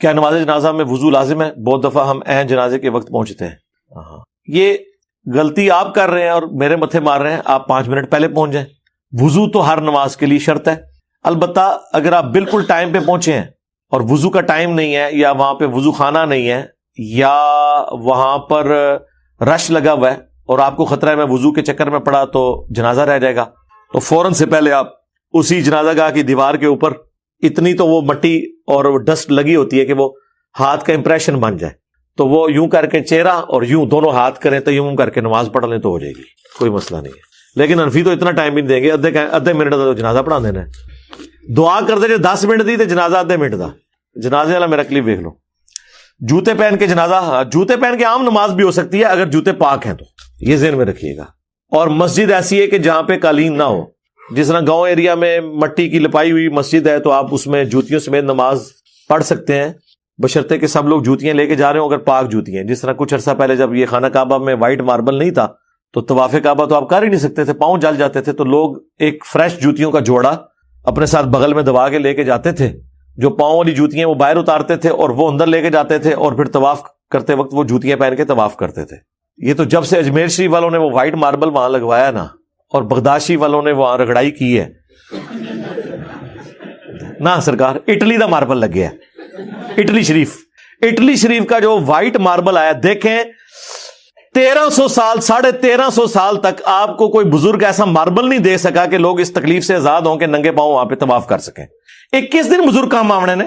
کیا نماز جنازہ میں وضو لازم ہے؟ بہت دفعہ ہم عین جنازے کے وقت پہنچتے ہیں. یہ غلطی آپ کر رہے ہیں اور میرے متھے مار رہے ہیں. آپ 5 منٹ پہلے پہنچ جائیں. وضو تو ہر نماز کے لیے شرط ہے. البتہ اگر آپ بالکل ٹائم پہ پہنچے ہیں اور وضو کا ٹائم نہیں ہے، یا وہاں پہ وضو خانہ نہیں ہے، یا وہاں پر رش لگا ہوا ہے اور آپ کو خطرہ ہے میں وضو کے چکر میں پڑا تو جنازہ رہ جائے گا، تو فوراً سے پہلے آپ اسی جنازہ گاہ کی دیوار کے اوپر اتنی تو وہ مٹی اور ڈسٹ لگی ہوتی ہے کہ وہ ہاتھ کا امپریشن بن جائے، تو وہ یوں کر کے چہرہ اور یوں دونوں ہاتھ کریں تو یوں کر کے نماز پڑھ لیں تو ہو جائے گی، کوئی مسئلہ نہیں ہے. لیکن حنفی تو اتنا ٹائم بھی نہیں دیں گے، ادھے منٹ کا تو جنازہ پڑھا دینا ہے. دعا کر دے جو 10 منٹ دی تو جنازہ ادھے منٹ دا. جنازے والا میرا کلپ دیکھ لو. جوتے پہن کے جنازہ، جوتے پہن کے عام نماز بھی ہو سکتی ہے اگر جوتے پاک ہیں تو، یہ ذہن میں رکھیے گا. اور مسجد ایسی ہے کہ جہاں پہ قالین نہ ہو، جس طرح گاؤں ایریا میں مٹی کی لپائی ہوئی مسجد ہے تو آپ اس میں جوتیوں سمیت نماز پڑھ سکتے ہیں، بشرطے کہ سب لوگ جوتیاں لے کے جا رہے ہوں، اگر پاک جوتی ہیں. جس طرح کچھ عرصہ پہلے جب یہ خانہ کعبہ میں وائٹ ماربل نہیں تھا تو طواف کعبہ تو آپ کر ہی نہیں سکتے تھے، پاؤں جل جاتے تھے، تو لوگ ایک فریش جوتیوں کا جوڑا اپنے ساتھ بغل میں دبا کے لے کے جاتے تھے. جو پاؤں والی جوتیاں وہ باہر اتارتے تھے اور وہ اندر لے کے جاتے تھے، اور پھر طواف کرتے وقت وہ جوتیاں پہن کے طواف کرتے تھے. یہ تو جب سے اجمیر شریف والوں نے وہ وائٹ ماربل وہاں لگوایا نا، اور بغداد شریف والوں نے وہاں رگڑائی کی ہے نا سرکار، اٹلی دا ماربل لگ گیا ہے. اٹلی شریف کا جو وائٹ ماربل آیا، دیکھیں 1300 سال 1350 سال تک آپ کو کوئی بزرگ ایسا ماربل نہیں دے سکا کہ لوگ اس تکلیف سے آزاد ہوں کہ ننگے پاؤں وہاں پہ طواف کر سکیں. 21 دن بزرگ کام آونے نے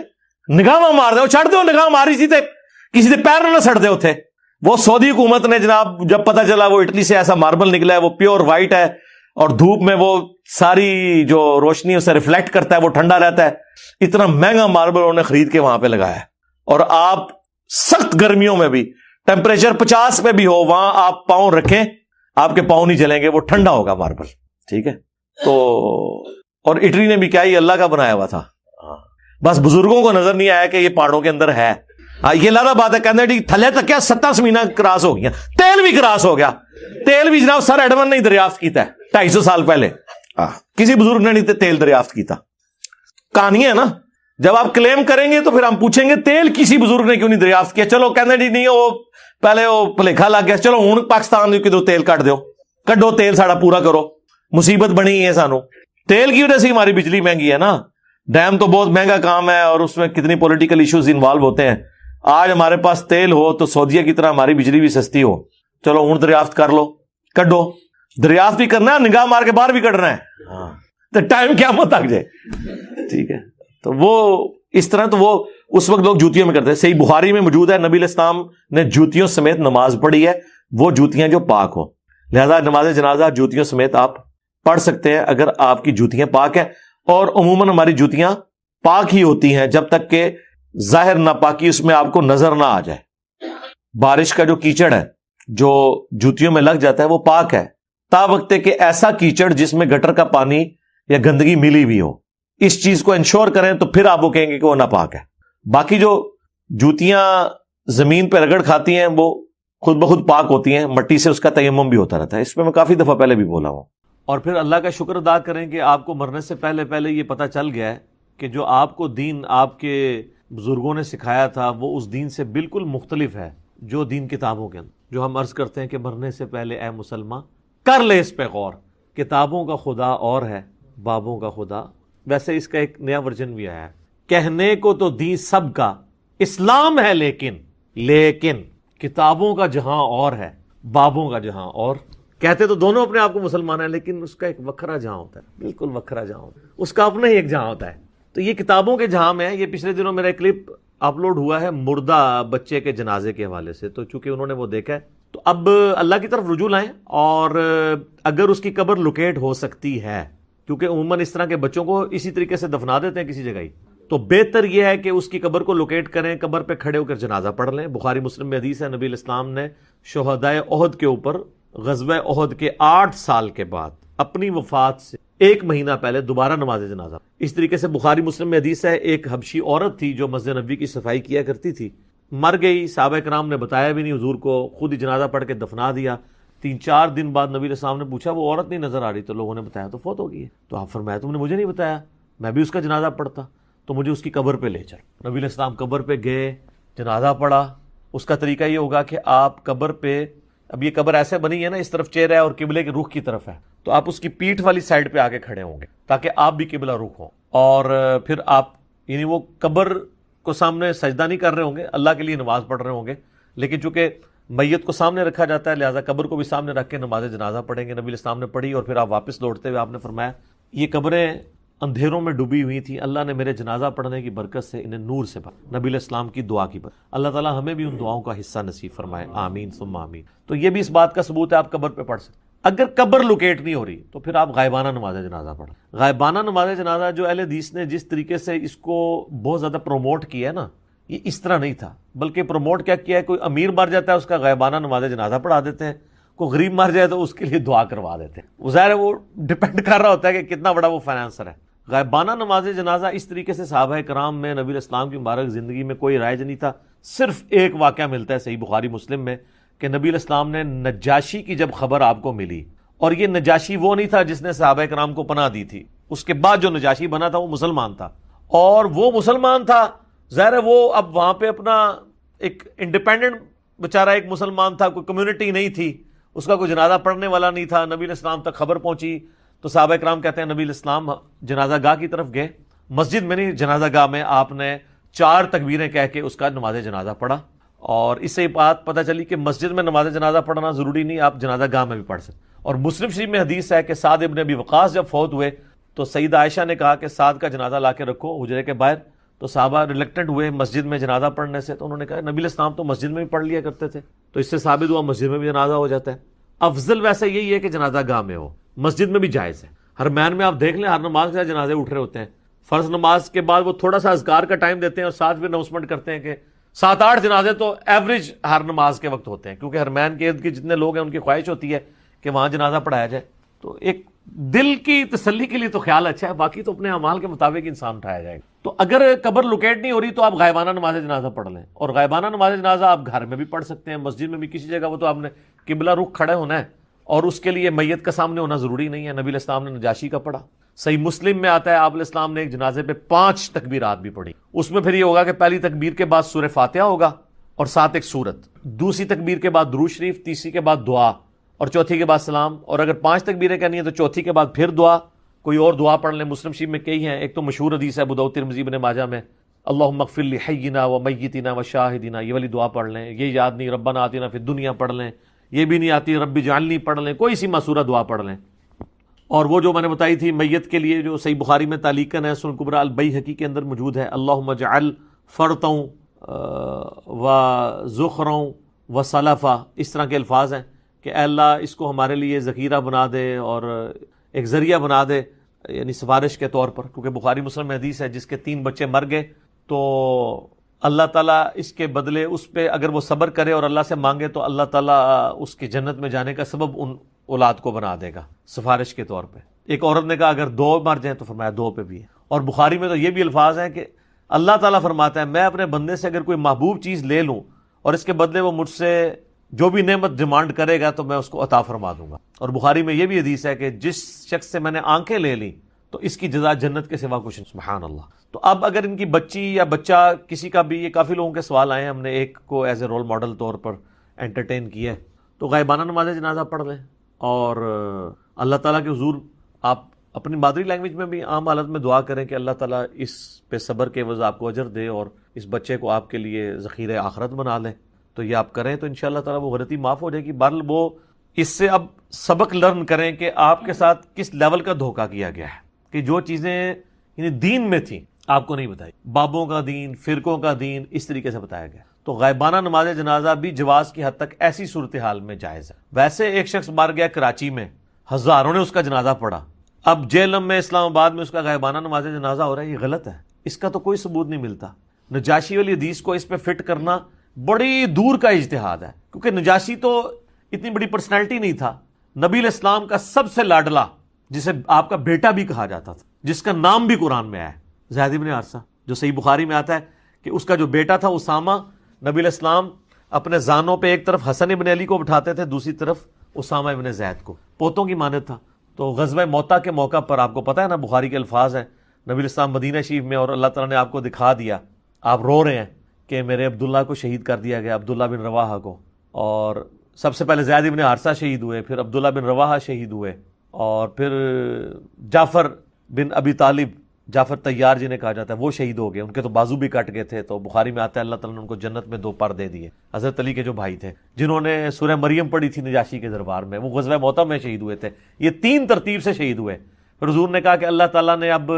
نگاہ مار دے چھڑ دو، نگاہ ماری سی تے کسی دے پیر نہ سڑ دے ہوتے. وہ سعودی حکومت نے جناب جب پتہ چلا وہ اٹلی سے ایسا ماربل نکلا ہے، وہ پیور وائٹ ہے اور دھوپ میں وہ ساری جو روشنی اسے ریفلیکٹ کرتا ہے، وہ ٹھنڈا رہتا ہے، اتنا مہنگا ماربل انہوں نے خرید کے وہاں پہ لگایا ہے. اور آپ سخت گرمیوں میں بھی ٹیمپریچر 50 پہ بھی ہو، وہاں آپ پاؤں رکھیں، آپ کے پاؤں نہیں جلیں گے، وہ ٹھنڈا ہوگا ماربل. ٹھیک ہے. تو اور اٹلی نے بھی کیا یہ اللہ کا بنایا ہوا تھا، بس بزرگوں کو نظر نہیں آیا کہ یہ پہاڑوں کے اندر ہے. یہ لادا بات ہے، کہتے ہیں تھلے تک کیا 70 زمینہ کراس ہو گیا، تیل بھی کراس ہو گیا. تیل بھی جناب سر ایڈمن نے دریافت کیتا ہے 250 سال پہلے، کسی بزرگ نے نہیں تیل دریافت کیتا. کہانی ہے نا، جب آپ کلیم کریں گے تو پھر ہم پوچھیں گے تیل کسی بزرگ نے کیوں نہیں دریافت کیا. چلو کہتے ہیں نہیں وہ پہلے وہ بھلیکھا لگ گیا، چلو ہوں پاکستان کدھر تیل کٹ دو، کڈو تیل ساڑا پورا کرو. مصیبت بنی ہے سانو تیل کی وجہ سے، ہماری بجلی مہنگی ہے نا. ڈیم تو بہت مہنگا کام ہے اور اس میں کتنی پولیٹیکل ایشوز انوالو ہوتے ہیں. آج ہمارے پاس تیل ہو تو سعودیہ کی طرح ہماری بجلی بھی سستی ہو. چلو ہوں دریافت کر لو، کڈو. دریافت بھی کرنا ہے، نگاہ مار کے باہر بھی کڈنا ہے، تو ٹائم کیا مت آ جائے. ٹھیک ہے. تو وہ اس طرح تو وہ اس وقت لوگ جوتیوں میں کرتے ہیں. صحیح بخاری میں موجود ہے، نبی علیہ السلام نے جوتیوں سمیت نماز پڑھی ہے، وہ جوتیاں جو پاک ہو. لہذا نماز جنازہ جوتیوں سمیت آپ پڑھ سکتے ہیں اگر آپ کی جوتیاں پاک ہیں. اور عموماً ہماری جوتیاں پاک ہی ہوتی ہیں جب تک کہ ظاہر ناپاکی اس میں آپ کو نظر نہ آ جائے. بارش کا جو کیچڑ ہے جو جوتیوں میں لگ جاتا ہے وہ پاک ہے، تا وقت کہ ایسا کیچڑ جس میں گٹر کا پانی یا گندگی ملی ہوئی ہو. اس چیز کو انشور کریں تو پھر آپ وہ کہیں گے کہ وہ ناپاک ہے. باقی جو جوتیاں زمین پہ رگڑ کھاتی ہیں وہ خود بخود پاک ہوتی ہیں، مٹی سے اس کا تیمم بھی ہوتا رہتا ہے. اس پہ میں کافی دفعہ پہلے بھی بولا ہوں. اور پھر اللہ کا شکر ادا کریں کہ آپ کو مرنے سے پہلے یہ پتہ چل گیا ہے کہ جو آپ کو دین آپ کے بزرگوں نے سکھایا تھا وہ اس دین سے بالکل مختلف ہے جو دین کتابوں کے اندر. جو ہم عرض کرتے ہیں کہ مرنے سے پہلے اے مسلمان کر لے اس پہ غور، کتابوں کا خدا اور ہے بابوں کا خدا. ویسے اس کا ایک نیا ورژن بھی آیا ہے، کہنے کو تو دین سب کا اسلام ہے لیکن کتابوں کا جہاں اور ہے بابوں کا جہاں اور. کہتے تو دونوں اپنے آپ کو مسلمان ہیں لیکن اس کا ایک وکھرا جہاں ہوتا ہے، بالکل وکھرا جہاں ہوتا ہے، اس کا اپنا ہی ایک جہاں ہوتا ہے. تو یہ کتابوں کے جہاں میں ہے. یہ پچھلے دنوں میرا ایک کلپ اپلوڈ ہوا ہے مردہ بچے کے جنازے کے حوالے سے، تو چونکہ انہوں نے وہ دیکھا ہے تو اب اللہ کی طرف رجوع لائیں. اور اگر اس کی قبر لوکیٹ ہو سکتی ہے، کیونکہ عموماً اس طرح کے بچوں کو اسی طریقے سے دفنا دیتے ہیں کسی جگہ ہی، تو بہتر یہ ہے کہ اس کی قبر کو لوکیٹ کریں، قبر پہ کھڑے ہو کر جنازہ پڑھ لیں. بخاری مسلم میں حدیث ہے، نبی علیہ السلام نے شہدائے احد کے اوپر غزوہ احد کے 8 سال کے بعد اپنی وفات سے 1 مہینہ پہلے دوبارہ نماز جنازہ. اس طریقے سے بخاری مسلم میں حدیث ہے، ایک حبشی عورت تھی جو مسجد نبوی کی صفائی کیا کرتی تھی، مر گئی. صحابہ کرام نے بتایا بھی نہیں حضور کو، خود ہی جنازہ پڑھ کے دفنا دیا. 3-4 دن بعد نبی علیہ السلام نے پوچھا وہ عورت نہیں نظر آ رہی، تو لوگوں نے بتایا تو فوت ہو گئی ہے. تو آپ فرمایا تم نے مجھے نہیں بتایا، میں بھی اس کا جنازہ پڑھتا. تو مجھے اس کی قبر پہ لے چل۔ نبی علیہ السلام قبر پہ گئے، جنازہ پڑھا۔ اس کا طریقہ یہ ہوگا کہ آپ قبر پہ، اب یہ قبر ایسے بنی ہے نا، اس طرف چہرہ ہے اور قبلے کے رخ کی طرف ہے، تو آپ اس کی پیٹھ والی سائڈ پہ آ کے کھڑے ہوں گے تاکہ آپ بھی قبلہ رخ ہوں، اور پھر آپ یعنی وہ قبر کو سامنے سجدہ نہیں کر رہے ہوں گے، اللہ کے لیے نماز پڑھ رہے ہوں گے، لیکن چونکہ میت کو سامنے رکھا جاتا ہے لہٰذا قبر کو بھی سامنے رکھ کے نماز جنازہ پڑھیں گے۔ نبی علیہ السلام نے پڑھی اور پھر آپ واپس لوٹتے ہوئے آپ نے فرمایا یہ قبریں اندھیروں میں ڈوبی ہوئی تھیں، اللہ نے میرے جنازہ پڑھنے کی برکت سے انہیں نور سے بھرا۔ نبی علیہ السلام کی دعا کی برکت، اللہ تعالیٰ ہمیں بھی ان دعاؤں کا حصہ نصیب فرمائے، آمین ثم آمین۔ تو یہ بھی اس بات کا ثبوت ہے آپ قبر پہ پڑھ سکتے۔ اگر قبر لوکیٹ نہیں ہو رہی تو پھر آپ غائبانہ نماز جنازہ پڑھیں۔ غائبانہ نماز جنازہ جو اہل حدیث نے جس طریقے سے اس کو بہت زیادہ پروموٹ کیا ہے نا، یہ اس طرح نہیں تھا، بلکہ پروموٹ کیا کیا ہے، کوئی امیر مر جاتا ہے اس کا غائبانہ نماز جنازہ پڑھا دیتے ہیں، کوئی غریب مر جائے تو اس کے لیے دعا کروا دیتے ہیں۔ وہ ظاہر ہے وہ ڈپینڈ کر رہا ہوتا ہے کہ کتنا بڑا وہ فائنانسر ہے۔ غائبانہ نماز جنازہ اس طریقے سے صحابہ کرام میں نبی علیہ السلام کی مبارک زندگی میں کوئی رائج نہیں تھا۔ صرف ایک واقعہ ملتا ہے صحیح بخاری مسلم میں کہ نبی علیہ السلام نے نجاشی کی جب خبر آپ کو ملی، اور یہ نجاشی وہ نہیں تھا جس نے صحابہ کرام کو پناہ دی تھی، اس کے بعد جو نجاشی بنا تھا وہ مسلمان تھا، اور وہ مسلمان تھا ظاہر ہے وہ اب وہاں پہ اپنا ایک انڈیپینڈنٹ بیچارہ ایک مسلمان تھا، کوئی کمیونٹی نہیں تھی، اس کا کوئی جنازہ پڑھنے والا نہیں تھا۔ نبی علیہ السلام تک خبر پہنچی تو صحابہ کرام کہتے ہیں نبی علیہ السلام جنازہ گاہ کی طرف گئے، مسجد میں نہیں جنازہ گاہ میں آپ نے 4 تکبیریں کہہ کے اس کا نماز جنازہ پڑھا، اور اس سے یہ بات پتہ چلی کہ مسجد میں نماز جنازہ پڑھنا ضروری نہیں، آپ جنازہ گاہ میں بھی پڑھ سکتے۔ اور مسلم شریف میں حدیث ہے کہ سعد ابن ابی وقاص جب فوت ہوئے تو سیدہ عائشہ نے کہا کہ سعد کا جنازہ لا کے رکھو حجرے کے باہر، تو صحابہ ریلیکٹنٹ ہوئے مسجد میں جنازہ پڑھنے سے، تو انہوں نے کہا نبی علیہ السلام تو مسجد میں بھی پڑھ لیا کرتے تھے، تو اس سے ثابت ہوا مسجد میں بھی جنازہ ہو جاتا ہے۔ افضل ویسے یہی ہے کہ جنازہ گاہ میں ہو، مسجد میں بھی جائز ہے۔ حرمین میں آپ دیکھ لیں ہر نماز کے جنازے اٹھ رہے ہوتے ہیں، فرض نماز کے بعد وہ تھوڑا سا اذکار کا ٹائم دیتے ہیں اور ساتھ بھی اناؤنسمنٹ کرتے ہیں کہ 7-8 جنازے تو ایوریج ہر نماز کے وقت ہوتے ہیں، کیونکہ حرمین کے ارد گرد جتنے لوگ ہیں ان کی خواہش ہوتی ہے کہ وہاں جنازہ پڑھایا جائے، تو ایک دل کی تسلی کے لیے تو خیال اچھا ہے، باقی تو اپنے اعمال کے مطابق انسان اٹھایا جائے گا۔ تو اگر قبر لوکیٹ نہیں ہو رہی تو آپ غائبانہ نماز جنازہ پڑھ لیں، اور غائبانہ نماز جنازہ آپ گھر میں بھی پڑھ سکتے ہیں، مسجد میں بھی، کسی جگہ، وہ تو آپ نے قبلہ رخ کھڑے ہونا ہے، اور اس کے لیے میت کا سامنے ہونا ضروری نہیں ہے۔ نبی علیہ السلام نے نجاشی کا پڑھا، صحیح مسلم میں آتا ہے آپ علیہ السلام نے ایک جنازے پہ 5 تکبیرات بھی پڑھی، اس میں پھر یہ ہوگا کہ پہلی تکبیر کے بعد سورہ فاتحہ ہوگا اور ساتھ ایک سورت، دوسری تکبیر کے بعد درود شریف، تیسری کے بعد دعا، اور چوتھی کے بعد سلام، اور اگر 5 تکبیریں کرنی ہے تو چوتھی کے بعد پھر دعا، کوئی اور دعا پڑھ لیں۔ مسلم شریف میں کئی ہیں، ایک تو مشہور حدیث ہے ابو داؤد ترمذی ابن ماجہ میں، اللہم اغفر لحینا و میتنا و شاہدنا، یہ والی دعا پڑھ لیں۔ یہ یاد نہیں ربنا آتنا فی الدنیا پڑھ لیں، یہ بھی نہیں آتی رب اجعلنی پڑھ لیں، کوئی سی معصورہ دعا پڑھ لیں۔ اور وہ جو میں نے بتائی تھی میت کے لیے جو صحیح بخاری میں تعلیقاً ہے، سنن کبریٰ البیہقی کے اندر موجود ہے، اللہم اجعل فرطا و ذخرا و سلفا، اس طرح کے الفاظ ہیں کہ اے اللہ اس کو ہمارے لیے ذخیرہ بنا دے اور ایک ذریعہ بنا دے، یعنی سفارش کے طور پر، کیونکہ بخاری مسلم میں حدیث ہے جس کے 3 بچے مر گئے تو اللہ تعالیٰ اس کے بدلے اس پہ اگر وہ صبر کرے اور اللہ سے مانگے تو اللہ تعالیٰ اس کی جنت میں جانے کا سبب ان اولاد کو بنا دے گا سفارش کے طور پہ۔ ایک عورت نے کہا اگر 2 مر جائیں تو فرمایا 2 پہ بھی ہے۔ اور بخاری میں تو یہ بھی الفاظ ہیں کہ اللہ تعالیٰ فرماتا ہے میں اپنے بندے سے اگر کوئی محبوب چیز لے لوں اور اس کے بدلے وہ مجھ سے جو بھی نعمت ڈیمانڈ کرے گا تو میں اس کو عطا فرما دوں گا۔ اور بخاری میں یہ بھی حدیث ہے کہ جس شخص سے میں نے آنکھیں لے لیں تو اس کی جزا جنت کے سوا کچھ نہیں۔ سبحان اللہ۔ تو اب اگر ان کی بچی یا بچہ کسی کا بھی، یہ کافی لوگوں کے سوال آئے ہیں، ہم نے ایک کو ایز اے رول ماڈل طور پر انٹرٹین کیا ہے، تو غائبانہ نماز جنازہ پڑھ لیں، اور اللہ تعالیٰ کے حضور آپ اپنی مادری لینگویج میں بھی عام حالت میں دعا کریں کہ اللہ تعالیٰ اس پہ صبر کے عوض آپ کو اجر دے اور اس بچے کو آپ کے لیے ذخیرہ آخرت بنا لیں۔ تو یہ آپ کریں تو انشاءاللہ تعالیٰ وہ غلطی معاف ہو جائے گی۔ بہرحال وہ اس سے اب سبق لرن کریں کہ آپ کے ساتھ کس لیول کا دھوکہ کیا گیا ہے، کہ جو چیزیں یعنی دین میں تھیں آپ کو نہیں بتائی، بابوں کا دین، فرقوں کا دین، اس طریقے سے بتایا گیا۔ تو غائبانہ نماز جنازہ بھی جواز کی حد تک ایسی صورتحال میں جائز ہے۔ ویسے ایک شخص مر گیا کراچی میں، ہزاروں نے اس کا جنازہ پڑھا، اب جیلم میں اسلام آباد میں اس کا غائبانہ نماز جنازہ ہو رہا ہے، یہ غلط ہے، اس کا تو کوئی ثبوت نہیں ملتا۔ نجاشی والی حدیث کو اس پہ فٹ کرنا بڑی دور کا اجتہاد ہے، کیونکہ نجاشی تو اتنی بڑی پرسنالٹی نہیں تھا، نبی علیہ السلام کا سب سے لاڈلا، جسے آپ کا بیٹا بھی کہا جاتا تھا، جس کا نام بھی قرآن میں آیا ہے، زید بن حارثہ، جو صحیح بخاری میں آتا ہے کہ اس کا جو بیٹا تھا اسامہ، نبی علیہ السلام اپنے زانوں پہ ایک طرف حسن ابن علی کو بٹھاتے تھے، دوسری طرف اسامہ ابن زید کو، پوتوں کی مانند تھا۔ تو غزوہ موتا کے موقع پر آپ کو پتہ ہے نا، بخاری کے الفاظ ہیں، نبی الاسلام مدینہ شریف میں اور اللہ تعالیٰ نے آپ کو دکھا دیا, آپ رو رہے ہیں کہ میرے عبداللہ کو شہید کر دیا گیا, عبداللہ بن رواحہ کو, اور سب سے پہلے زید بن حارثہ شہید ہوئے, پھر عبداللہ بن رواحہ شہید ہوئے, اور پھر جعفر بن ابی طالب, جعفر طیار جنہیں کہا جاتا ہے, وہ شہید ہو گئے, ان کے تو بازو بھی کٹ گئے تھے. تو بخاری میں آتا ہے اللہ تعالیٰ نے ان کو جنت میں 2 پر دے دیے. حضرت علی کے جو بھائی تھے جنہوں نے سورہ مریم پڑھی تھی نجاشی کے دربار میں, وہ غزوہ موتہ میں شہید ہوئے تھے. یہ 3 ترتیب سے شہید ہوئے. پھر حضور نے کہا کہ اللہ تعالیٰ نے اب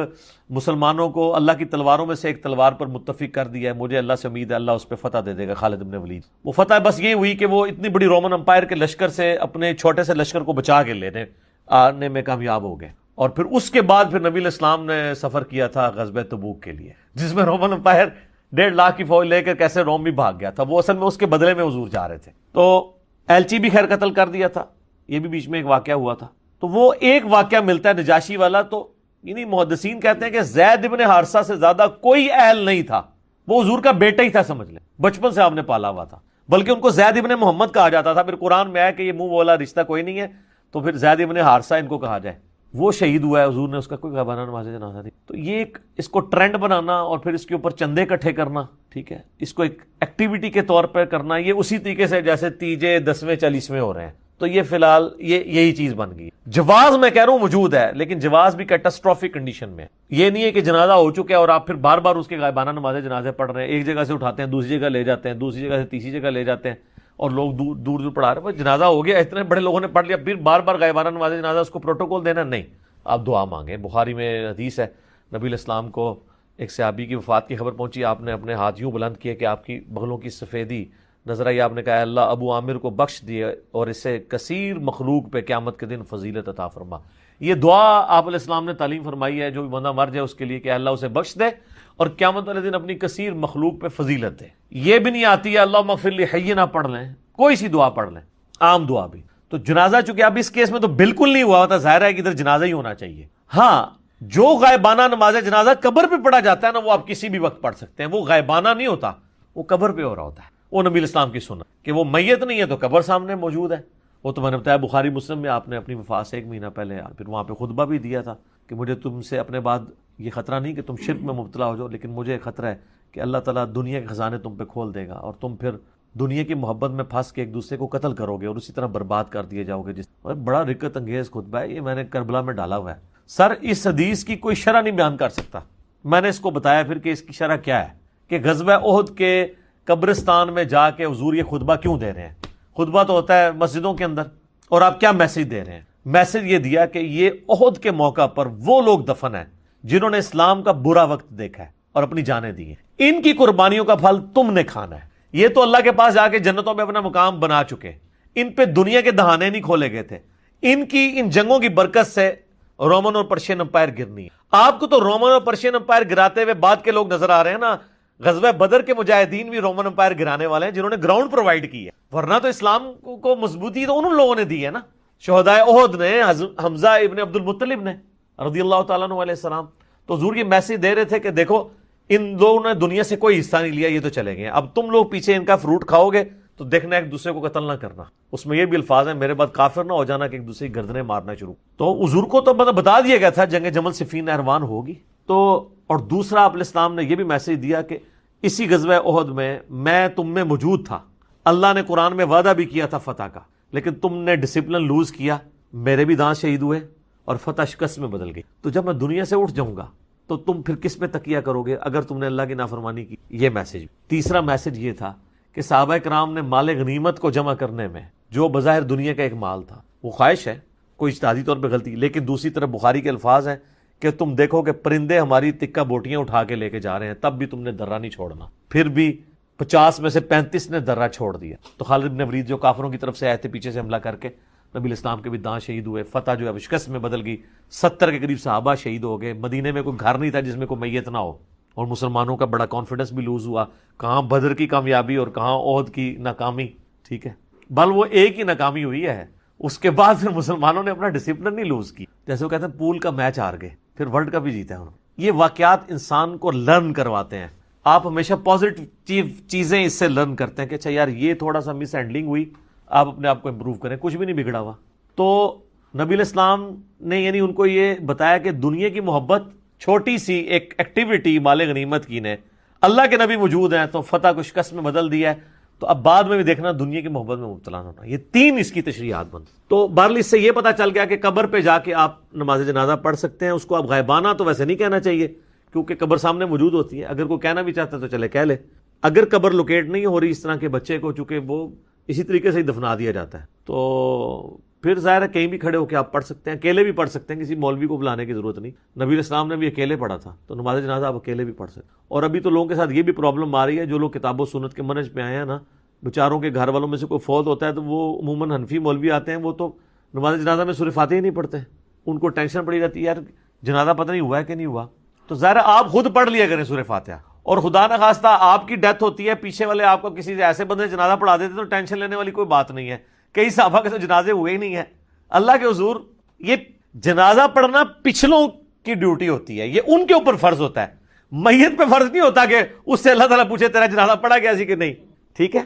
مسلمانوں کو اللہ کی تلواروں میں سے ایک تلوار پر متفق کر دیا ہے, مجھے اللہ سے امید ہے اللہ اس پہ فتح دے دے گا, خالد بن ولید. وہ فتح بس یہ ہوئی کہ وہ اتنی بڑی رومن امپائر کے لشکر سے اپنے چھوٹے سے لشکر کو بچا کے لینے آنے میں کامیاب ہو گئے. اور پھر اس کے بعد پھر نبی الاسلام نے سفر کیا تھا غزوہ تبوک کے لیے, جس میں رومن امپائر 1.5 لاکھ کی فوج لے کر کیسے روم بھی بھاگ گیا تھا. وہ اصل میں اس کے بدلے میں حضور جا رہے تھے. تو ایلچی بھی خیر قتل کر دیا تھا, یہ بھی بیچ میں ایک واقعہ ہوا تھا. تو وہ ایک واقعہ ملتا ہے نجاشی والا, تو یعنی محدثین کہتے ہیں کہ زید بن حارثہ سے زیادہ کوئی اہل نہیں تھا, وہ حضور کا بیٹا ہی تھا, سمجھ لیں بچپن سے آپ نے پالا ہوا تھا, بلکہ ان کو زید بن محمد کہا جاتا تھا. پھر قرآن میں آیا کہ یہ منہ والا رشتہ کوئی نہیں ہے, تو پھر زید بن حارثہ ان کو کہا جائے. وہ شہید ہوا ہے, حضور نے اس کا کوئی غائبانہ نماز جنازہ نہیں. تو یہ ایک اس کو ٹرینڈ بنانا اور پھر اس کے اوپر چندے اکٹھے کرنا, ٹھیک ہے, اس کو ایک ایکٹیویٹی کے طور پر کرنا, یہ اسی طریقے سے جیسے تیجے 10ویں 40ویں ہو رہے ہیں. تو یہ فی الحال یہی چیز بن گئی. جواز میں کہہ رہا ہوں موجود ہے, لیکن جواز بھی کیٹاسٹروفک کنڈیشن میں. یہ نہیں ہے کہ جنازہ ہو چکا ہے اور آپ پھر بار بار اس کے غائبانہ نماز جنازے پڑھ رہے ہیں, ایک جگہ سے اٹھاتے ہیں دوسری جگہ لے جاتے ہیں, دوسری جگہ سے تیسری جگہ لے جاتے ہیں, اور لوگ دور دور پڑھا رہے ہیں. جنازہ ہو گیا, اتنے بڑے لوگوں نے پڑھ لیا, پھر بار بار غائبانہ نماز جنازہ اس کو پروٹوکول دینا نہیں. آپ دعا مانگیں. بخاری میں حدیث ہے, نبی الاسلام کو ایک صحابی کی وفات کی خبر پہنچی, آپ نے اپنے ہاتھ یوں بلند کیے کہ آپ کی بغلوں کی سفیدی نظر آئی. آپ نے کہا اللہ ابو عامر کو بخش دیے اور اسے کثیر مخلوق پہ قیامت کے دن فضیلت عطا فرما. یہ دعا آپ علیہ السلام نے تعلیم فرمائی ہے, جو بھی بندہ مر جائے اس کے لیے کہ اللہ اسے بخش دے اور قیامت والے دن اپنی کثیر مخلوق پہ فضیلت دے. یہ بھی نہیں آتی ہے اللہ مغفر لی حینا پڑھ لیں, کوئی سی دعا پڑھ لیں, عام دعا بھی. تو جنازہ چونکہ اب اس کیس میں تو بالکل نہیں ہوا ہوتا, ظاہر ہے کہ ادھر جنازہ ہی ہونا چاہیے. ہاں, جو غائبانہ نماز جنازہ قبر پہ پڑھا جاتا ہے نا, وہ آپ کسی بھی وقت پڑھ سکتے ہیں, وہ غائبانہ نہیں ہوتا, وہ قبر پہ ہو رہا ہوتا ہے. وہ نبی الاسلام کی سنت کہ وہ میت نہیں ہے تو قبر سامنے موجود ہے. وہ تو میں نے بتایا بخاری مسلم میں آپ نے اپنی وفات سے 1 مہینہ پہلے پھر وہاں پہ خطبہ بھی دیا تھا کہ مجھے تم سے اپنے بعد یہ خطرہ نہیں کہ تم شرک میں مبتلا ہو جاؤ, لیکن مجھے خطرہ ہے کہ اللہ تعالیٰ دنیا کے خزانے تم پہ کھول دے گا اور تم پھر دنیا کی محبت میں پھنس کے ایک دوسرے کو قتل کرو گے اور اسی طرح برباد کر دیے جاؤ گے. اور بڑا رکت انگیز خطبہ ہے, یہ میں نے کربلا میں ڈالا ہوا ہے. سر اس حدیث کی کوئی شرح نہیں بیان کر سکتا. میں نے اس کو بتایا پھر کہ اس کی شرح کیا ہے, کہ غزوہ احد کے قبرستان میں جا کے حضور یہ خطبہ کیوں دے رہے ہیں. خطبہ تو ہوتا ہے مسجدوں کے اندر, اور آپ کیا میسج دے رہے ہیں. میسج یہ دیا کہ یہ احد کے موقع پر وہ لوگ دفن ہیں جنہوں نے اسلام کا برا وقت دیکھا ہے اور اپنی جانیں دی ہیں, ان کی قربانیوں کا پھل تم نے کھانا ہے. یہ تو اللہ کے پاس جا کے جنتوں میں اپنا مقام بنا چکے, ان پہ دنیا کے دہانے نہیں کھولے گئے تھے. ان جنگوں کی برکت سے رومن اور پرشین امپائر گرنی ہے. آپ کو تو رومن اور پرشین امپائر گراتے ہوئے بعد کے لوگ نظر آ رہے ہیں نا. غزوہ بدر کے مجاہدین بھی رومن امپائر گرانے والے ہیں جنہوں نے گراؤنڈ پرووائڈ کی ہے, ورنہ تو اسلام کو مضبوطی تو ان لوگوں نے دی ہے نا. شہدائے احد نے, حمزہ ابن عبد المطلب نے رضی اللہ تعالیٰ عنہ علیہ السلام. تو حضور یہ میسج دے رہے تھے کہ دیکھو ان لوگوں نے دنیا سے کوئی حصہ نہیں لیا, یہ تو چلے گئے, اب تم لوگ پیچھے ان کا فروٹ کھاؤ گے تو دیکھنا ایک دوسرے کو قتل نہ کرنا. اس میں یہ بھی الفاظ ہیں میرے بعد کافر نہ ہو جانا کہ ایک دوسرے کی گردنیں مارنا شروع. تو حضور کو تو بتا دیا گیا تھا جنگ جمل صفین نہروان ہوگی. تو اور دوسرا آپ علیہ السلام نے یہ بھی میسج دیا کہ اسی غزوہ احد میں تم میں موجود تھا, اللہ نے قرآن میں وعدہ بھی کیا تھا فتح کا, لیکن تم نے ڈسپلن لوز کیا, میرے بھی دانت شہید ہوئے اور فتح شکست میں بدل گئی. تو جب میں دنیا سے اٹھ جاؤں گا تو تم پھر کس پہ تکیہ کرو گے اگر تم نے اللہ کی نافرمانی کی. یہ میسج. تیسرا میسج یہ تھا کہ صحابہ کرام نے مال غنیمت کو جمع کرنے میں, جو بظاہر دنیا کا ایک مال تھا, وہ خواہش ہے, کوئی اجتہادی طور پہ غلطی, لیکن دوسری طرف بخاری کے الفاظ ہیں کہ تم دیکھو کہ پرندے ہماری تکہ بوٹیاں اٹھا کے لے کے جا رہے ہیں, تب بھی تم نے درہ نہیں چھوڑنا. پھر بھی 50 میں سے 35 نے درہ چھوڑ دیا. تو خالد بن ولید جو کافروں کی طرف سے آئے تھے پیچھے سے حملہ کر کے, نبی الاسلام کے بھی دانت شہید ہوئے, فتح جو ہے شکست میں بدل گئی, 70 کے قریب صحابہ شہید ہو گئے. مدینے میں کوئی گھر نہیں تھا جس میں کوئی میت نہ ہو, اور مسلمانوں کا بڑا کانفیڈنس بھی لوز ہوا. کہاں بدر کی کامیابی اور کہاں احد کی ناکامی, ٹھیک ہے, بل وہ ایک ہی ناکامی ہوئی ہے. اس کے بعد پھر مسلمانوں نے اپنا ڈسپلن نہیں لوز کی, جیسے وہ کہتے ہیں پول کا میچ ہار گئے, پھر ورلڈ کپ بھی جیتا ہے انہوں نے. یہ واقعات انسان کو لرن کرواتے ہیں. آپ ہمیشہ پازیٹیو چیزیں اس سے لرن کرتے ہیں کہ اچھا یار یہ تھوڑا سا مس ہینڈلنگ ہوئی, آپ اپنے آپ کو امپروو کریں, کچھ بھی نہیں بگڑا ہوا. تو نبی الاسلام نے یعنی ان کو یہ بتایا کہ دنیا کی محبت چھوٹی سی ایک ایکٹیویٹی مال غنیمت کی نے اللہ کے نبی موجود ہیں تو فتح کو شکست میں بدل دیا ہے، تو اب بعد میں بھی دیکھنا دنیا کی محبت میں مبتلا ہونا. یہ 3 اس کی تشریحات بند. تو بہرحال اس سے یہ پتا چل گیا کہ قبر پہ جا کے آپ نماز جنازہ پڑھ سکتے ہیں. اس کو آپ غائبانہ تو ویسے نہیں کہنا چاہیے کیونکہ قبر سامنے موجود ہوتی ہے. اگر کوئی کہنا بھی چاہتا ہے تو چلے کہہ لے. اگر قبر لوکیٹ نہیں ہو رہی اس طرح کے بچے کو، چونکہ وہ اسی طریقے سے ہی دفنا دیا جاتا ہے، تو پھر ظاہر ہے کہیں بھی کھڑے ہو کے آپ پڑھ سکتے ہیں، اکیلے بھی پڑھ سکتے ہیں، کسی مولوی کو بلانے کی ضرورت نہیں. نبی علیہ السلام نے بھی اکیلے پڑھا تھا، تو نماز جنازہ آپ اکیلے بھی پڑھ سکتے ہیں. اور ابھی تو لوگوں کے ساتھ یہ بھی پرابلم آ رہی ہے، جو لوگ کتاب و سنت کے منہج پہ آئے ہیں نا، بیچاروں کے گھر والوں میں سے کوئی فوت ہوتا ہے تو وہ عموماً حنفی مولوی آتے ہیں، وہ تو نماز جنازہ میں سورہ فاتحہ ہی نہیں پڑھتے. ان کو ٹینشن پڑی رہتی ہے یار جنازہ پتہ نہیں ہوا ہے کہ نہیں ہوا. تو ظاہر آپ خود پڑھ لیا کریں سورہ فاتحہ. اور خدا نخواستہ آپ کی ڈیتھ ہوتی ہے، پیچھے والے آپ کو کسی ایسے بندے جنازہ پڑھا دیتے تو ٹینشن لینے والی کوئی بات نہیں ہے. کئی صحابہ کے تو جنازے ہوئے ہی نہیں ہیں. اللہ کے حضور یہ جنازہ پڑھنا پچھلوں کی ڈیوٹی ہوتی ہے، یہ ان کے اوپر فرض ہوتا ہے. میت پہ فرض نہیں ہوتا کہ اس سے اللہ تعالیٰ پوچھے تیرا جنازہ پڑھا گیا سی کہ نہیں. ٹھیک ہے،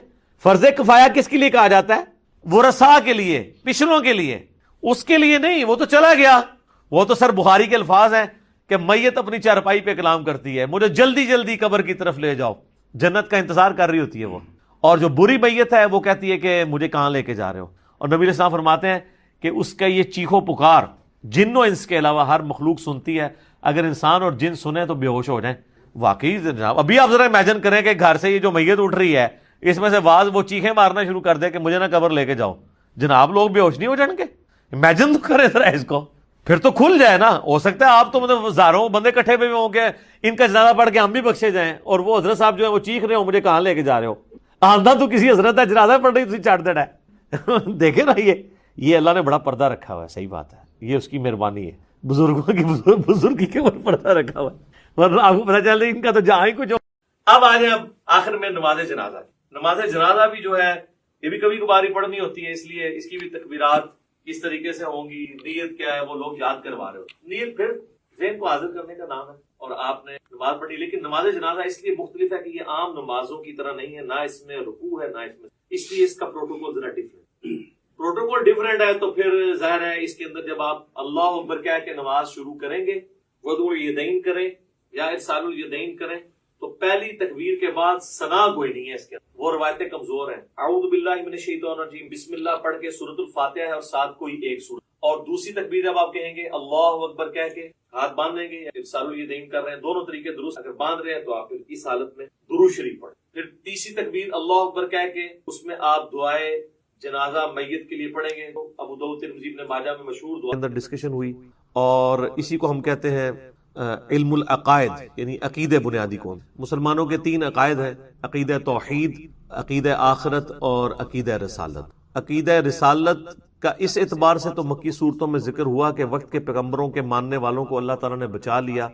فرض کفایہ کس کے لیے کہا جاتا ہے؟ ورثاء کے لیے، پچھلوں کے لیے، اس کے لیے نہیں. وہ تو چلا گیا. وہ تو سر بخاری کے الفاظ ہیں کہ میت اپنی چارپائی پہ کلام کرتی ہے مجھے جلدی جلدی قبر کی طرف لے جاؤ، جنت کا انتظار کر رہی ہوتی ہے وہ. اور جو بری میت ہے وہ کہتی ہے کہ مجھے کہاں لے کے جا رہے ہو. اور نبی علیہ السلام فرماتے ہیں کہ اس کا یہ چیخو پکار جن و انس کے علاوہ ہر مخلوق سنتی ہے. اگر انسان اور جن سنیں تو بے ہوش ہو جائیں. واقعی جناب ابھی آپ ذرا امیجن کریں کہ گھر سے یہ جو میت اٹھ رہی ہے اس میں سے بعض وہ چیخیں مارنا شروع کر دے کہ مجھے نہ قبر لے کے جاؤ. جناب لوگ بے ہوش نہیں ہو جائیں گے؟ امیجن تو کریں ذرا اس کو. پھر تو کھل جائے نا. ہو سکتا ہے آپ تو مطلب ہزاروں بندے کٹھے ہوئے ہوں کہ ان کا جنازہ پڑھ کے ہم بھی بخشے جائیں، اور وہ حضرت صاحب جو ہے وہ چیخ رہے ہو مجھے کہاں لے کے جا رہے ہو. آندہ تو کسی حضرت ہے جنازہ پڑھ رہی تھی چاٹ دینا ہے. دیکھیں نا یہ اللہ نے بڑا پردہ رکھا ہوا ہے. صحیح بات ہے، یہ اس کی مہربانی ہے. بزرگوں کی بزرگی کے اوپر پردہ رکھا ہوا ہے، ورنہ آپ کو پتہ چل رہا ہے ان کا تو جہاں ہی کچھ ہو. اب آ جائیں اب آخر میں نماز جنازہ. نماز جنازہ بھی جو ہے یہ بھی کبھی کبھار ہی پڑھنی ہوتی ہے، اس لیے اس کی بھی تکبیرات اس طریقے سے ہوں گی. نیت کیا ہے وہ لوگ یاد کروا رہے ہو. نیت پھر ذہن کو حاضر کرنے کا نام ہے، اور آپ نے نماز پڑھی. لیکن نماز جنازہ اس لیے مختلف ہے کہ یہ عام نمازوں کی طرح نہیں ہے، نہ اس میں رکوع ہے نہ اس میں، اس لیے اس کا پروٹوکول ذرا پروٹوکول ڈفرینٹ ہے. تو پھر ظاہر ہے اس کے اندر جب آپ اللہ اکبر کہہ کے نماز شروع کریں گے، وضع الیدین کریں یا ارسال الیدین کریں، تو پہلی تکبیر کے بعد ثنا کوئی نہیں ہے اس کے اندر. وہ روایتیں کمزور ہیں. اعوذ باللہ من الشیطان الرجیم بسم اللہ پڑھ کے سورۃ الفاتحہ ہے اور ساتھ کوئی ایک سورت. اور دوسری تکبیر جب آپ کہیں گے اللہ اکبر کہہ کے ہاتھ باندھیں گے یا ارسال الیدین کر رہے ہیں، دونوں طریقے درست. اگر باندھ رہے ہیں تو آپ اس حالت میں درود شریف پڑھیں. پھر تیسری تکبیر اللہ اکبر کہہ کے اس میں آپ دعائے جنازہ میت کے لیے پڑھیں گے. ابو داؤد ترمذی ابن ماجہ میں مشہور دعا اندر ڈسکشن ہوئی، اور اسی کو ہم کہتے ہیں علم العقائد، یعنی عقیدہ بنیادی کون. مسلمانوں کے 3 عقائد ہیں: عقیدہ توحید، عقیدہ آخرت اور عقیدہ رسالت. عقیدہ رسالت کا اس اعتبار سے تو مکی صورتوں میں ذکر ہوا کہ وقت کے پیغمبروں کے ماننے والوں کو اللہ تعالیٰ نے بچا لیا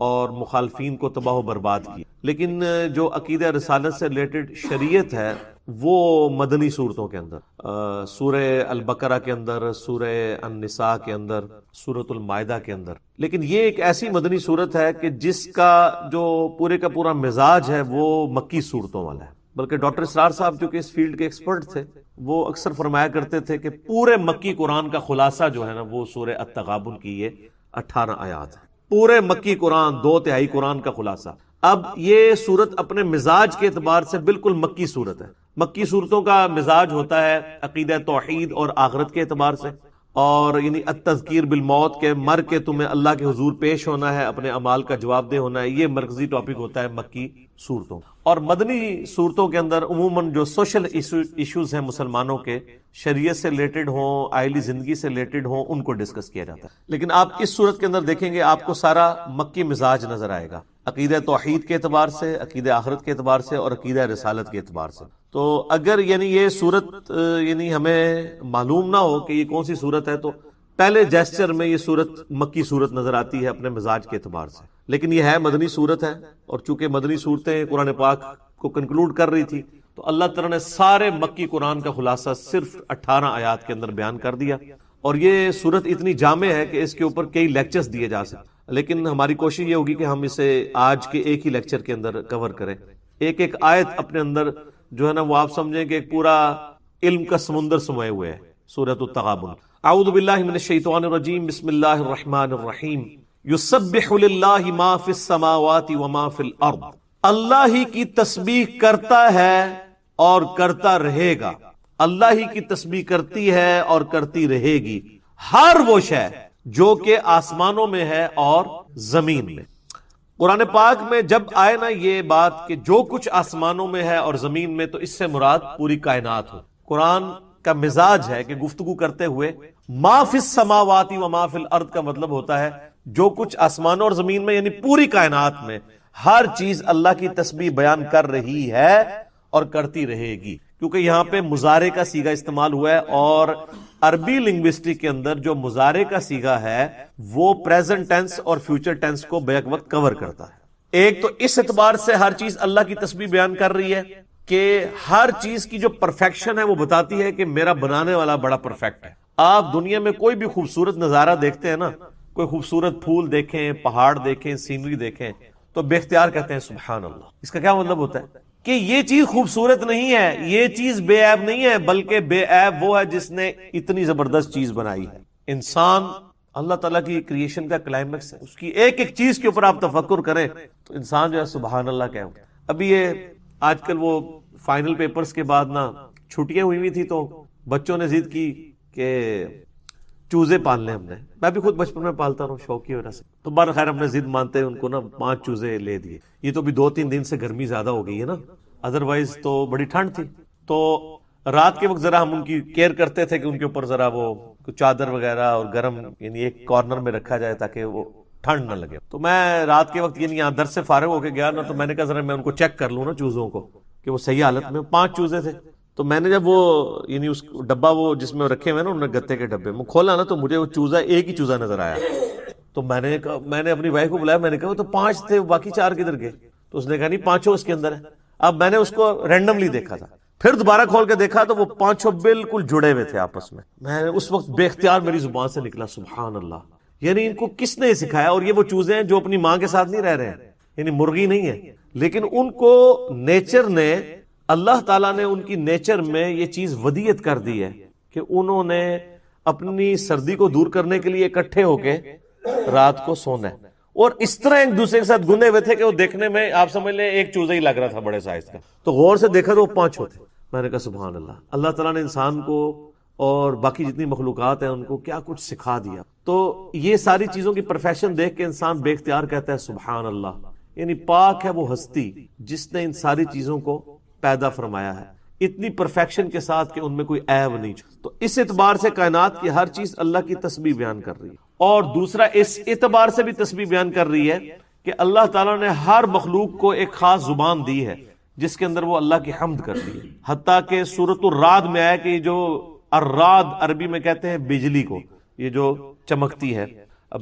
اور مخالفین کو تباہ و برباد کیا. لیکن جو عقیدہ رسالت سے ریلیٹڈ شریعت ہے وہ مدنی صورتوں کے اندر، سورہ البقرہ کے اندر، سورہ النساء کے اندر، سورۃ المائدہ کے اندر. لیکن یہ ایک ایسی مدنی صورت ہے کہ جس کا جو پورے کا پورا مزاج ہے وہ مکی صورتوں والا ہے. بلکہ ڈاکٹر اسرار صاحب جو کہ اس فیلڈ کے ایکسپرٹ تھے وہ اکثر فرمایا کرتے تھے کہ پورے مکی قرآن کا خلاصہ جو ہے نا وہ سورہ التغابن کی یہ 18 آیات ہے. پورے مکی قرآن 2/3 قرآن کا خلاصہ. اب یہ صورت اپنے مزاج کے اعتبار سے بالکل مکی صورت ہے. مکی صورتوں کا مزاج ہوتا ہے عقیدہ توحید اور آخرت کے اعتبار سے، اور یعنی التذکیر بالموت کے مر کے تمہیں اللہ کے حضور پیش ہونا ہے، اپنے اعمال کا جواب دہ ہونا ہے. یہ مرکزی ٹاپک ہوتا ہے مکی صورتوں. اور مدنی صورتوں کے اندر عموماً جو سوشل ایشوز ہیں مسلمانوں کے، شریعت سے ریلیٹڈ ہوں، آئلی زندگی سے ریلیٹڈ ہوں، ان کو ڈسکس کیا جاتا ہے. لیکن آپ اس صورت کے اندر دیکھیں گے آپ کو سارا مکی مزاج نظر آئے گا، عقیدہ توحید کے اعتبار سے، عقیدہ آخرت کے اعتبار سے اور عقیدہ رسالت کے اعتبار سے. تو اگر یعنی یہ صورت یعنی ہمیں معلوم نہ ہو کہ یہ کون سی صورت ہے تو پہلے جیسچر میں یہ صورت مکی صورت نظر آتی ہے اپنے مزاج کے اعتبار سے. لیکن یہ ہے مدنی صورت ہے، اور چونکہ مدنی صورتیں قرآن پاک کو کنکلوڈ کر رہی تھی تو اللہ تعالیٰ نے سارے مکی قرآن کا خلاصہ صرف 18 آیات کے اندر بیان کر دیا. اور یہ صورت اتنی جامع ہے کہ اس کے اوپر کئی لیکچرز دیے جا سکتے، لیکن ہماری کوشش یہ ہوگی کہ ہم اسے آج کے ایک ہی لیکچر کے اندر کور کریں. ایک آیت اپنے اندر جو ہے نا وہ آپ سمجھیں کہ ایک پورا علم کا سمندر سموئے ہوئے ہے. سورۃ التغابن. اعوذ باللہ من الشیطان الرجیم بسم اللہ الرحمن الرحیم. یسبح للہ ما فی السماوات وما فی الارض، اللہ ہی کی تسبیح کرتا ہے اور کرتا رہے گا، اللہ ہی کی تسبیح کرتی ہے اور کرتی رہے گی ہر وہ شے جو کہ آسمانوں میں ہے اور زمین میں۔ قرآن پاک میں جب آئے نا یہ بات کہ جو کچھ آسمانوں میں ہے اور زمین میں، تو اس سے مراد پوری کائنات ہو۔ قرآن کا مزاج ہے کہ گفتگو کرتے ہوئے ما فی السماوات و ما فی الارض کا مطلب ہوتا ہے جو کچھ آسمانوں اور زمین میں، یعنی پوری کائنات میں ہر چیز اللہ کی تسبیح بیان کر رہی ہے اور کرتی رہے گی، کیونکہ یہاں پہ مضارع کا صیغہ استعمال ہوا ہے، اور عربی لنگوسٹک کے اندر جو مضارع کا صیغہ ہے وہ پریزنٹ ٹینس اور فیوچر ٹینس کو بیک وقت کور کرتا ہے۔ ایک تو اس اعتبار سے ہر چیز اللہ کی تسبیح بیان کر رہی ہے کہ ہر چیز کی جو پرفیکشن ہے وہ بتاتی ہے کہ میرا بنانے والا بڑا پرفیکٹ ہے۔ آپ دنیا میں کوئی بھی خوبصورت نظارہ دیکھتے ہیں نا، کوئی خوبصورت پھول دیکھیں، پہاڑ دیکھیں، سینری دیکھیں، تو بے اختیار کہتے ہیں سبحان اللہ۔ اس کا کیا مطلب ہوتا ہے کہ یہ چیز خوبصورت نہیں ہے، یہ چیز بے عیب نہیں ہے، بلکہ بے عیب وہ ہے جس نے اتنی زبردست چیز بنائی ہے۔ انسان اللہ تعالیٰ کی کریشن کا کلائمیکس ہے، اس کی ایک ایک چیز کے اوپر آپ تفکر کریں تو انسان جو ہے سبحان اللہ کہے۔ ابھی یہ آج کل وہ فائنل پیپرز کے بعد نا چھٹیاں ہوئی ہوئی تھی تو بچوں نے ضد کی کہ چوزے پال لیں ہم نے، میں بھی خود بچپن میں پالتا رہا ہوں شوق کی وجہ سے، تو بار خیر ہم نے ضد مانتے ہیں ان کو نا 5 چوزے لے دیے۔ یہ تو بھی 2-3 دن سے گرمی زیادہ ہو گئی ہے نا، ادروائز تو بڑی ٹھنڈ تھی، تو رات کے وقت ذرا ہم ان کی کیئر کرتے تھے کہ ان کے اوپر ذرا وہ چادر وغیرہ اور گرم یعنی ایک کارنر میں رکھا جائے تاکہ وہ ٹھنڈ نہ لگے۔ تو میں رات کے وقت یعنی یہاں درس سے فارغ ہو کے گیا نا، تو میں نے کہا ذرا میں ان کو چیک کر لوں نا چوزوں کو کہ وہ صحیح حالت میں۔ 5 چوزے تھے، تو میں نے جب وہ یعنی اس ڈبہ وہ جس میں رکھے ہوئے نا انہوں نے گتے کے ڈبے میں کھولا نا، تو مجھے وہ چوزہ ایک ہی چوزہ نظر آیا۔ تو میں نے اپنی وائف کو بلایا، میں نے کہا وہ تو 5 تھے، باقی 4 کدھر گئے؟ تو اس نے کہا نہیں 5 اس کے اندر ہے۔ اب میں نے اس کو رینڈملی دیکھا تھا، پھر دوبارہ کھول کے دیکھا تو وہ 5 بالکل جڑے ہوئے تھے آپس میں۔ میں اس وقت بے اختیار میری زبان سے نکلا سبحان اللہ، یعنی ان کو کس نے سکھایا؟ اور یہ وہ چوزے ہیں جو اپنی ماں کے ساتھ نہیں رہ رہے ہیں، یعنی مرغی نہیں ہے، لیکن ان کو نیچر نے، اللہ تعالیٰ نے ان کی نیچر میں یہ چیز ودیت کر دی ہے کہ انہوں نے اپنی سردی کو دور کرنے کے لیے اکٹھے ہو کے رات کو سونا ہے، اور اس طرح ایک دوسرے کے ساتھ گنے ہوئے تھے کہ وہ دیکھنے میں آپ سمجھ لیں ایک چوزہ ہی لگ رہا تھا بڑے سائز کا۔ تو غور سے دیکھا تو وہ 5 ہوتے۔ میں نے کہا سبحان اللہ، اللہ تعالیٰ نے انسان کو اور باقی جتنی مخلوقات ہیں ان کو کیا کچھ سکھا دیا۔ تو یہ ساری چیزوں کی پرفیکشن دیکھ کے انسان بے اختیار کہتا ہے سبحان اللہ، یعنی پاک ہے وہ ہستی جس نے ان ساری چیزوں کو پیدا فرمایا ہے اتنی پرفیکشن کے ساتھ کہ ان میں کوئی عیب نہیں۔ تو اس اعتبار سے کائنات کی ہر چیز اللہ کی تسبیح بیان کر رہی ہے، اور دوسرا اس اعتبار سے بھی تسبیح بیان کر رہی ہے کہ اللہ تعالیٰ نے ہر مخلوق کو ایک خاص زبان دی ہے جس کے اندر وہ اللہ کی حمد کرتی ہے۔ حتیٰ کہ سورۃ الرعد میں آیا کہ جو الرعد عربی میں کہتے ہیں بجلی کو، یہ جو چمکتی ہے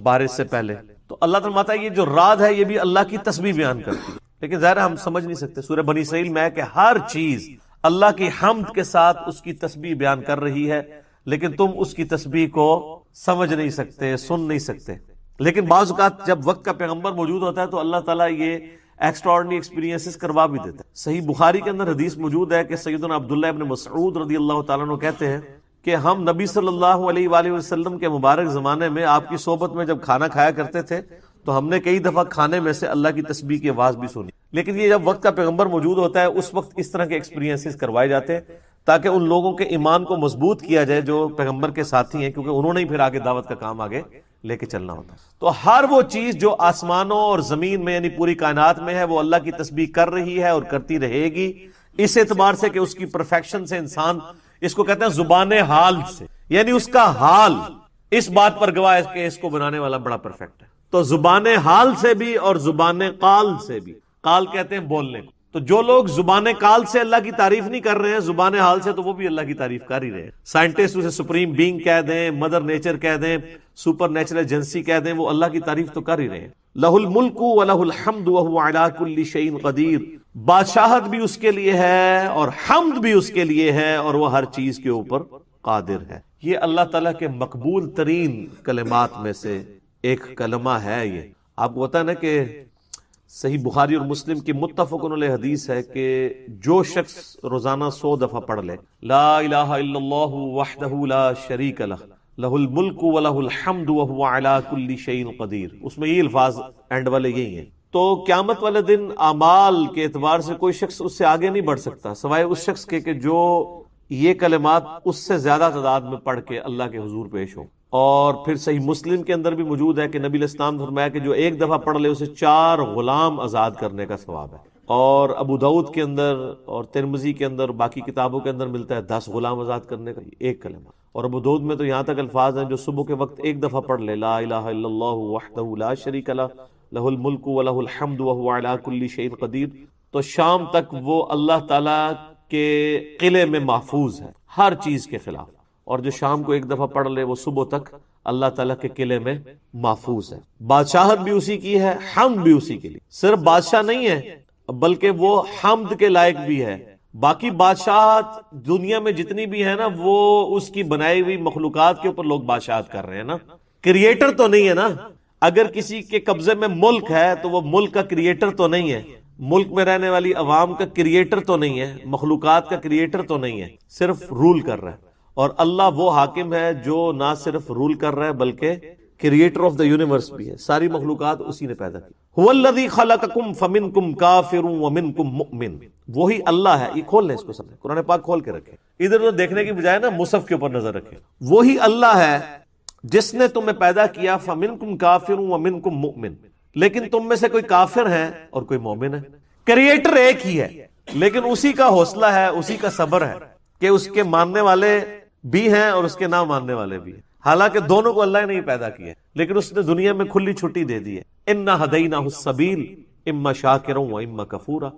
بارش سے پہلے، تو اللہ تعالیٰ فرماتا ہے یہ جو رعد ہے یہ بھی اللہ کی تسبیح بیان کرتی ہے۔ لیکن ظاہر ہم سمجھ نہیں سکتے، سورہ بنی اسرائیل میں ہے کہ ہر چیز اللہ کی حمد کے ساتھ اس کی تسبیح بیان کر رہی ہے، لیکن تم اس کی تسبیح کو سمجھ نہیں سکتے، سن نہیں سکتے۔ لیکن بعض اوقات جب وقت کا پیغمبر موجود ہوتا ہے تو اللہ تعالیٰ یہ ایکسٹراڈنری ایکسپیرینسز کروا بھی دیتا ہے۔ صحیح بخاری کے اندر حدیث موجود ہے کہ سیدنا عبداللہ ابن مسعود رضی اللہ تعالیٰ عنہ کہتے ہیں کہ ہم نبی صلی اللہ علیہ وآلہ وسلم کے مبارک زمانے میں آپ کی صحبت میں جب کھانا کھایا کرتے تھے تو ہم نے کئی دفعہ کھانے میں سے اللہ کی تسبیح کی آواز بھی سنی۔ لیکن یہ جب وقت کا پیغمبر موجود ہوتا ہے اس وقت اس طرح کے ایکسپیرینسز کروائے جاتے ہیں تاکہ ان لوگوں کے ایمان کو مضبوط کیا جائے جو پیغمبر کے ساتھی ہیں، کیونکہ انہوں نے ہی پھر آگے دعوت کا کام آگے لے کے چلنا ہوتا ہے۔ تو ہر وہ چیز جو آسمانوں اور زمین میں یعنی پوری کائنات میں ہے وہ اللہ کی تسبیح کر رہی ہے اور کرتی رہے گی، اس اعتبار سے کہ اس کی پرفیکشن سے انسان اس کو کہتے ہیں زبان حال سے، یعنی اس کا حال اس بات پر گواہ ہے کہ اس کو بنانے والا بڑا پرفیکٹ ہے۔ تو زبان حال سے بھی اور زبان قال سے بھی، قال کہتے ہیں بولنے کو، تو جو لوگ زبان قال سے اللہ کی تعریف نہیں کر رہے ہیں زبان حال سے تو وہ بھی اللہ کی تعریف کر ہی رہے ہیں۔ سائنٹسٹ اسے سپریم بینگ کہہ دیں، مدر نیچر کہہ دیں، سپر نیچرل ایجنسی کہہ دیں، وہ اللہ کی تعریف تو کر ہی رہے ہیں۔ لہ الملک ولہ الحمد وہو علی کل شیء قدیر، بادشاہت بھی اس کے لیے ہے اور حمد بھی اس کے لیے ہے اور وہ ہر چیز کے اوپر قادر ہے۔ یہ اللہ تعالیٰ کے مقبول ترین کلمات میں سے ایک کلمہ ہے۔ یہ آپ کو پتا ہے نا کہ صحیح بخاری اور مسلم کی متفق علیہ حدیث ہے کہ جو شخص روزانہ 100 دفعہ پڑھ لے لا الہ الا اللہ وحدہ لا شریک لہ لہ الملک ولہ الحمد وہو علی کل شیء قدیر، اس میں یہ الفاظ اینڈ والے یہی ہیں۔ تو قیامت والے دن اعمال کے اعتبار سے کوئی شخص اس سے آگے نہیں بڑھ سکتا سوائے اس شخص کے کہ جو یہ کلمات اس سے زیادہ تعداد میں پڑھ کے اللہ کے حضور پیش ہو۔ اور پھر صحیح مسلم کے اندر بھی موجود ہے کہ نبی علیہ السلام نے فرمایا کہ جو ایک دفعہ پڑھ لے اسے 4 غلام آزاد کرنے کا ثواب ہے۔ اور ابو داؤد کے اندر اور ترمذی کے اندر باقی کتابوں کے اندر ملتا ہے 10 غلام آزاد کرنے کا ایک کلمہ۔ اور ابو داؤد میں تو یہاں تک الفاظ ہیں جو صبح کے وقت ایک دفعہ پڑھ لے لا الہ الا اللہ وحدہ لا شریک لہ لہ الملک ولہ الحمد وہو علی کل شیء قدیر، تو شام تک وہ اللہ تعالی کے قلعے میں محفوظ ہے ہر چیز کے خلاف۔ اور جو شام کو ایک دفعہ پڑھ لے وہ صبح تک اللہ تعالیٰ کے قلعے میں محفوظ ہے۔ بادشاہت بھی اسی کی ہے، حمد بھی اسی کے لیے، صرف بادشاہ نہیں ہے بلکہ وہ حمد کے لائق بھی ہے۔ باقی بادشاہت دنیا میں جتنی بھی ہے نا وہ اس کی بنائی ہوئی مخلوقات کے اوپر لوگ بادشاہت کر رہے ہیں نا، کریٹر تو نہیں ہے نا۔ اگر کسی کے قبضے میں ملک ہے تو وہ ملک کا کریٹر تو نہیں ہے، ملک میں رہنے والی عوام کا کریٹر تو نہیں ہے، مخلوقات کا کریٹر تو نہیں ہے، صرف رول کر رہا ہے۔ اور اللہ وہ حاکم ہے جو نہ صرف رول کر رہا ہے بلکہ کریٹر آف دا یونیورس بھی ہے، ساری مخلوقات اسی نے پیدا کی۔ هو الذی خلقکم فمنکم کافر ومنکم مؤمن، وہی اللہ ہے۔ یہ کھول لیں اس کو سب، قرآن پاک کھول کے رکھیں، ادھر ادھر دیکھنے کی بجائے نا مصحف کے اوپر نظر رکھیں۔ وہی اللہ ہے جس نے تمہیں پیدا کیا، فمنکم کافر ومنکم مؤمن، لیکن تم میں سے کوئی کافر ہے اور کوئی مومن ہے۔ کریٹر ایک ہی ہے لیکن اسی کا حوصلہ ہے، اسی کا صبر ہے کہ اس کے ماننے والے بھی ہیں اور اس کے نہ ماننے والے بھی ہیں۔ حالانکہ دونوں کو اللہ نے نہیں پیدا کیا لیکن اس نے دنیا میں کھلی چھٹی دے دی ہے۔ انا ہدیناہ السبیل اما شاکرا و اما کفورا،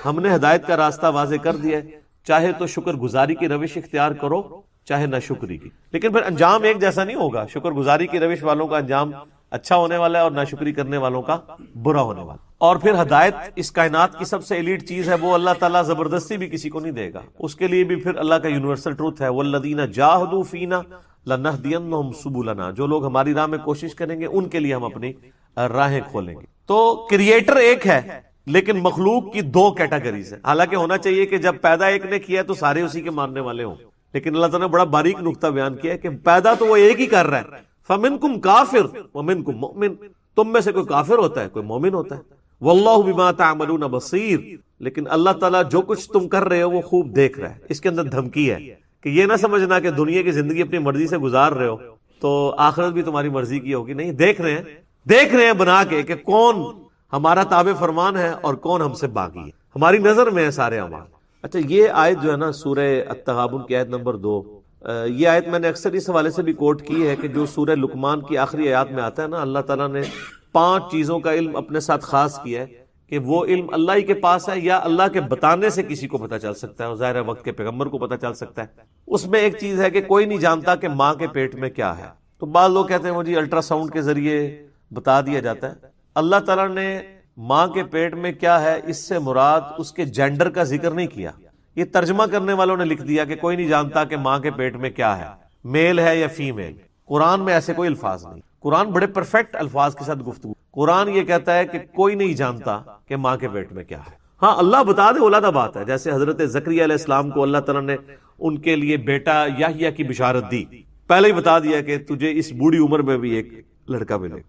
ہم نے ہدایت کا راستہ واضح کر دیا ہے، چاہے تو شکر گزاری کی روش اختیار کرو چاہے نہ شکری کی، لیکن پھر انجام ایک جیسا نہیں ہوگا۔ شکر گزاری کی روش والوں کا انجام اچھا ہونے والا ہے اور ناشکری کرنے والوں کا برا ہونے والا۔ اور پھر ہدایت اس کائنات کی سب سے ایلیٹ چیز ہے، وہ اللہ تعالیٰ زبردستی بھی کسی کو نہیں دے گا، اس کے لیے بھی پھر اللہ کا یونیورسل ٹروتھ ہے، والذین جاہدوا فینا لنہدینہم سبلنا، جو لوگ ہماری راہ میں کوشش کریں گے ان کے لیے ہم اپنی راہیں کھولیں گے۔ تو کریٹر ایک ہے لیکن مخلوق کی 2 کیٹیگریز ہیں۔ حالانکہ ہونا چاہیے کہ جب پیدا ایک نے کیا تو سارے اسی کے ماننے والے ہوں، لیکن اللہ تعالیٰ نے بڑا باریک نقطہ بیان کیا ہے کہ پیدا تو وہ ایک ہی کر رہا ہے، فمنکم کافر ومنکم مؤمن، تم میں سے کوئی کافر ہوتا ہے کوئی مومن ہوتا ہے، واللہ بما تعملون بصیر، لیکن اللہ تعالیٰ جو کچھ تم کر رہے ہو وہ خوب دیکھ رہا ہے۔ اس کے اندر دھمکی ہے کہ یہ نہ سمجھنا کہ دنیا کی زندگی اپنی مرضی سے گزار رہے ہو تو آخرت بھی تمہاری مرضی کی ہوگی، نہیں، دیکھ رہے ہیں بنا کے کہ کون ہمارا تابع فرمان ہے اور کون ہم سے باغی ہے، ہماری نظر میں ہے سارے اعمال۔ اچھا، یہ آیت جو ہے نا سورہ التغابن کی آیت نمبر 2، یہ آیت میں نے اکثر اس حوالے سے بھی کوٹ کی ہے کہ جو سورہ لقمان کی آخری آیات میں آتا ہے نا، اللہ تعالیٰ نے 5 چیزوں کا علم اپنے ساتھ خاص کیا ہے کہ وہ علم اللہ ہی کے پاس ہے یا اللہ کے بتانے سے کسی کو پتہ چل سکتا ہے، اور ظاہر وقت کے پیغمبر کو پتہ چل سکتا ہے۔ اس میں ایک چیز ہے کہ کوئی نہیں جانتا کہ ماں کے پیٹ میں کیا ہے، تو بعض لوگ کہتے ہیں وہ جی الٹرا ساؤنڈ کے ذریعے بتا دیا جاتا ہے۔ اللہ تعالیٰ نے ماں کے پیٹ میں کیا ہے اس سے مراد اس کے جینڈر کا ذکر نہیں کیا، یہ ترجمہ کرنے والوں نے لکھ دیا کہ کوئی نہیں جانتا کہ ماں کے پیٹ میں کیا ہے، میل ہے یا فیمیل۔ قرآن میں ایسے کوئی الفاظ نہیں، قرآن بڑے پرفیکٹ الفاظ کے ساتھ گفتگو، قرآن یہ کہتا ہے کہ کوئی نہیں جانتا کہ ماں کے پیٹ میں کیا ہے۔ ہاں اللہ بتا دے علیحدہ بات ہے، جیسے حضرت زکریا علیہ السلام کو اللہ تعالیٰ نے ان کے لیے بیٹا یحییٰ کی بشارت دی، پہلے ہی بتا دیا کہ تجھے اس بوڑھی عمر میں بھی ایک لڑکا ملے۔